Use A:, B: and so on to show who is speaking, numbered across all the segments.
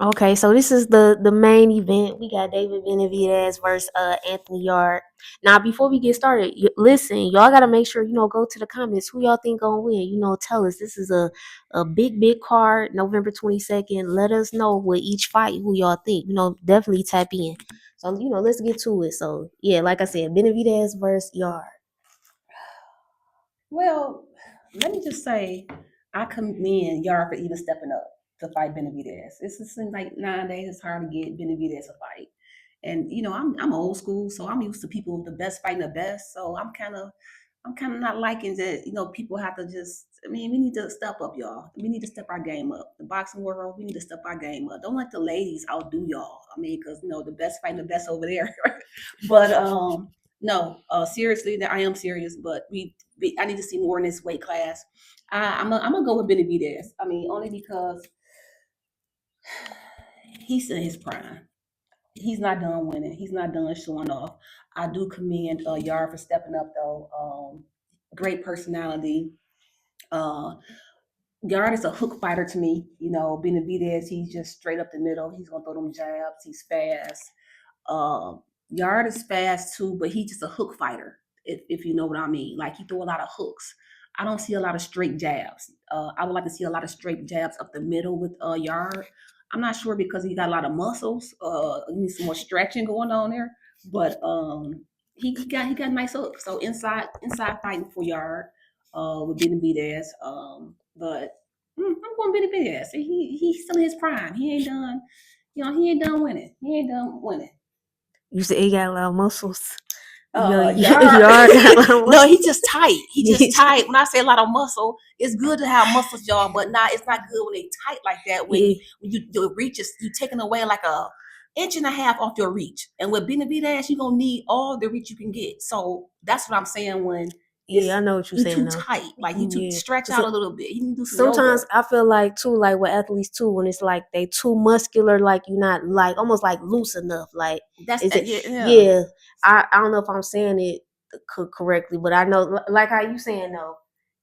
A: Okay, so this is the main event. We got David Benavidez versus Anthony Yarde. Now, before we get started, listen, y'all gotta make sure go to the comments who y'all think gonna win. Tell us this is a big card, November 22nd. Let us know with each fight who y'all think. Definitely tap in. So let's get to it. So yeah, like I said, Benavidez versus Yarde.
B: Well, let me just say, I commend Yara for even stepping up to fight Benavidez. It seems like nowadays it's hard to get Benavidez a fight. And I'm old school, so I'm used to people the best fighting the best. So I'm kind of not liking that. People have to just. I mean, we need to step up, y'all. We need to step our game up. The boxing world, we need to step our game up. Don't let the ladies outdo y'all. I mean, because the best fighting the best over there. But no, seriously, I am serious. But I need to see more in this weight class. I'm gonna go with Benavidez. I mean, only because he's in his prime. He's not done winning. He's not done showing off. I do commend Yara for stepping up though. Great personality. Uh, Yard is a hook fighter to me. Benavidez, he's just straight up the middle. He's gonna throw them jabs. He's fast. Uh, Yard is fast too, but he's just a hook fighter. If you know what I mean, like he throw a lot of hooks. I don't see a lot of straight jabs. I would like to see a lot of straight jabs up the middle with Yard. I'm not sure because he got a lot of muscles. He needs some more stretching going on there. But he got nice hooks. So inside fighting for Yard with Benavidez. But I'm going Benavidez. He's still in his prime. He ain't done. He ain't done winning. He ain't done winning.
A: You said he got a lot of muscles.
B: Yard.
A: Yarde got a lot of
B: No,
A: muscles.
B: he just tight. He just tight. When I say a lot of muscle, it's good to have muscles, y'all, but it's not good when they tight like that. When
A: Yeah.
B: your reach is you taking away like a inch and a half off your reach. And with Benavidez, you're gonna need all the reach you can get. So that's what I'm saying when
A: Yeah, I know what you're
B: you
A: saying
B: too
A: though.
B: tight. Like you too
A: Yeah.
B: stretch out a little bit. You need to do some
A: Sometimes
B: yoga.
A: I feel like too, like with athletes too, when it's like they too muscular, like you're not like almost like loose enough. Like
B: That's
A: is it?
B: yeah.
A: Yeah, I don't know if I'm saying it correctly, but I know like how you saying though.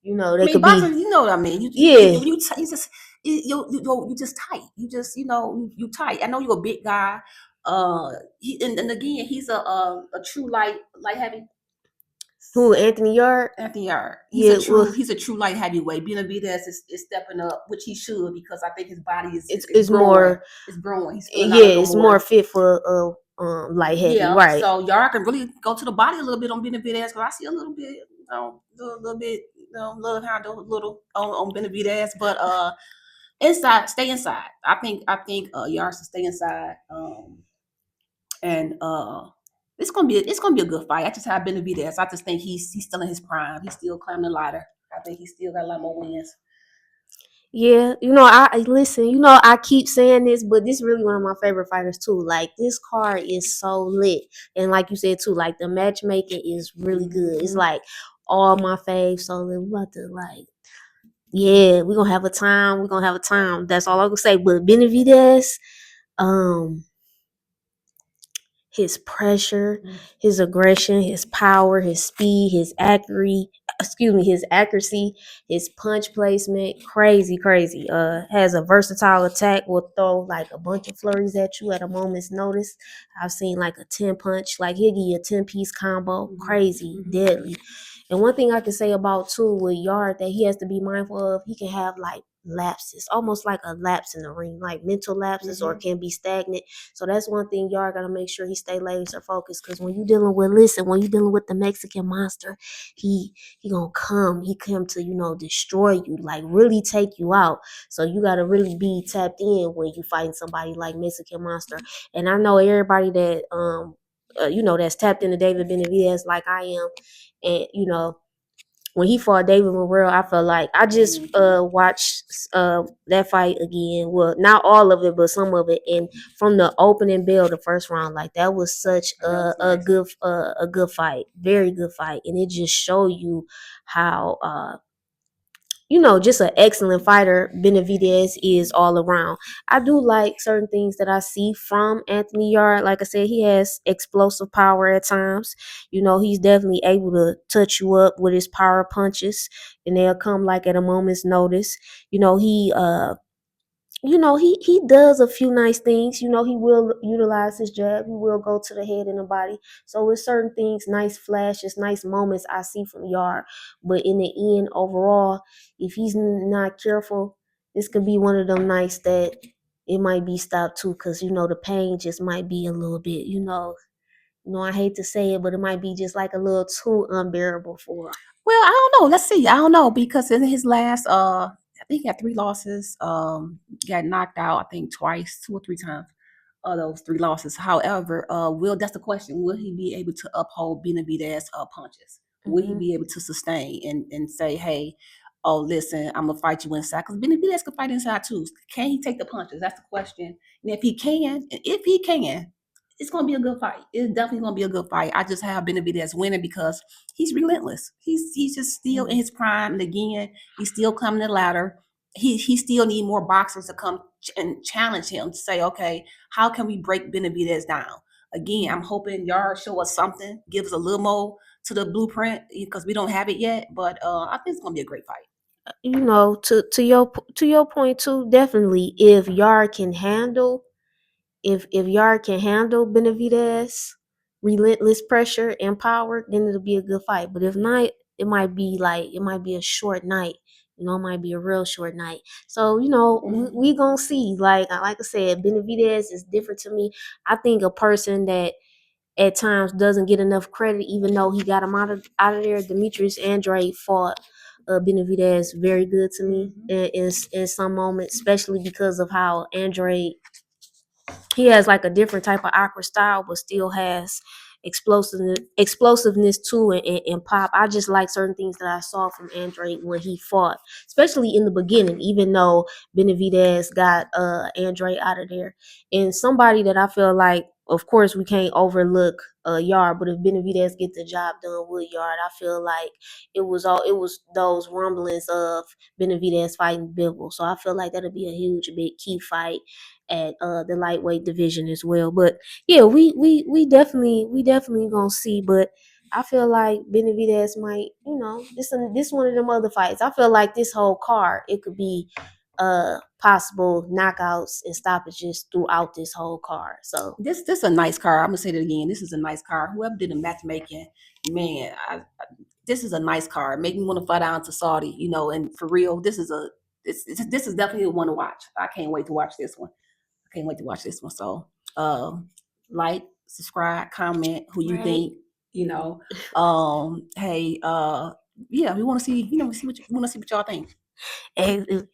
B: I
A: They
B: mean,
A: could be.
B: boxing, you know what I mean.
A: Yeah,
B: You just you just tight. You just you tight. I know you're a big guy. And again, he's a true light heavy.
A: who Anthony Yard?
B: Anthony Yarde.
A: Yeah, well,
B: He's a true light heavyweight. Benavidez is stepping up, which he should because I think his body is
A: it's
B: growing.
A: more.
B: It's growing. He's filling out a
A: Yeah,
B: little
A: it's more
B: more.
A: fit for light heavy,
B: Yeah,
A: right?
B: so y'all can really go to the body a little bit on Benavidez because I see a little bit, little bit, little handle, little on Benavidez, but inside, stay inside. I think Yards to stay inside, and it's gonna be a good fight. I just have Benavidez. I just think he's still in his prime. He's still climbing the ladder. I think he's still got a lot more wins.
A: Yeah, I listen. I keep saying this, but this is really one of my favorite fighters too. Like this card is so lit, and like you said too, like the matchmaking is really good. It's
B: Mm-hmm.
A: like all my faves. So then we about to like, yeah, we're gonna have a time. We're gonna have a time. That's all I can say. But Benavidez, um, his pressure, his aggression, his power, his speed, his accuracy, his punch placement, crazy. Has a versatile attack, will throw like a bunch of flurries at you at a moment's notice. I've seen like a 10 punch, like he'll give you a 10-piece combo, crazy, deadly. And one thing I can say about too with Yard that he has to be mindful of, he can have like lapses, almost like a lapse in the ring, like mental lapses, or can be stagnant. So that's one thing Yard gotta make sure he stay laser focused. Cause when when you dealing with the Mexican monster, he gonna come. He come to destroy you, like really take you out. So you gotta really be tapped in when you fighting somebody like Mexican monster. And I know everybody that that's tapped into David Benavidez like I am, and when he fought David Morrell, I felt like I just watched that fight again. Well, not all of it, but some of it. And from the opening bell, the first round, like that was such a good fight, very good fight, and it just showed you how just an excellent fighter Benavidez is all around. I do like certain things that I see from Anthony Yarde. Like I said, he has explosive power at times. He's definitely able to touch you up with his power punches, and they'll come like at a moment's notice. He he does a few nice things. He will utilize his jab. He will go to the head and the body. So with certain things, nice flashes, nice moments I see from Yard. But in the end, overall, if he's not careful, this could be one of them nights that it might be stopped too, because the pain just might be a little bit. I hate to say it, but it might be just like a little too unbearable for him.
B: Well, I don't know. Let's see. I don't know because in his last, I think he had 3 losses. Got knocked out. I think twice, 2 or 3 times. Those 3 losses. However, will that's the question? Will he be able to uphold Benavidez punches? Will he be able to sustain and say, hey, oh, listen, I'm gonna fight you inside? Because Benavidez can fight inside too. Can he take the punches? That's the question. And if he can, it's gonna be a good fight. It's definitely gonna be a good fight. I just have Benavidez winning because he's relentless. He's just still in his prime, and again, he's still climbing the ladder. He still need more boxers to come and challenge him to say, okay, how can we break Benavidez down? Again, I'm hoping Yard show us something, give us a little more to the blueprint because we don't have it yet. But I think it's gonna be a great fight.
A: To your point too, definitely if Yard can handle if Yard can handle Benavidez relentless pressure and power, then it'll be a good fight. But if not, it might be a short night. It might be a real short night. So we gonna see. Like I said, Benavidez is different to me. I think a person that at times doesn't get enough credit, even though he got him out of there. Demetrius Andrade fought Benavidez very good to me in some moments, especially because of how Andrade he has like a different type of awkward style, but still has explosiveness too, and pop. I just like certain things that I saw from Andre when he fought, especially in the beginning. Even though Benavidez got Andre out of there, and somebody that I feel like, of course, we can't overlook Yard, but if Benavidez get the job done with Yard, I feel like it was those rumblings of Benavidez fighting Bivol. So I feel like that'll be a huge, big key fight at the lightweight division as well. But yeah, we definitely gonna see. But I feel like Benavidez might, this one of them other fights. I feel like this whole card it could be possible knockouts and stoppages throughout this whole card. So
B: This is a nice card. I'm gonna say that again. This is a nice card. Whoever did the matchmaking, man, this is a nice card. Make me want to fly down to Saudi, and for real, this is definitely one to watch. I can't wait to watch this one. I can't wait to watch this one. So, like, subscribe, comment who you
A: right.
B: think, hey, yeah, we want to see, we want to see what y'all think.
A: And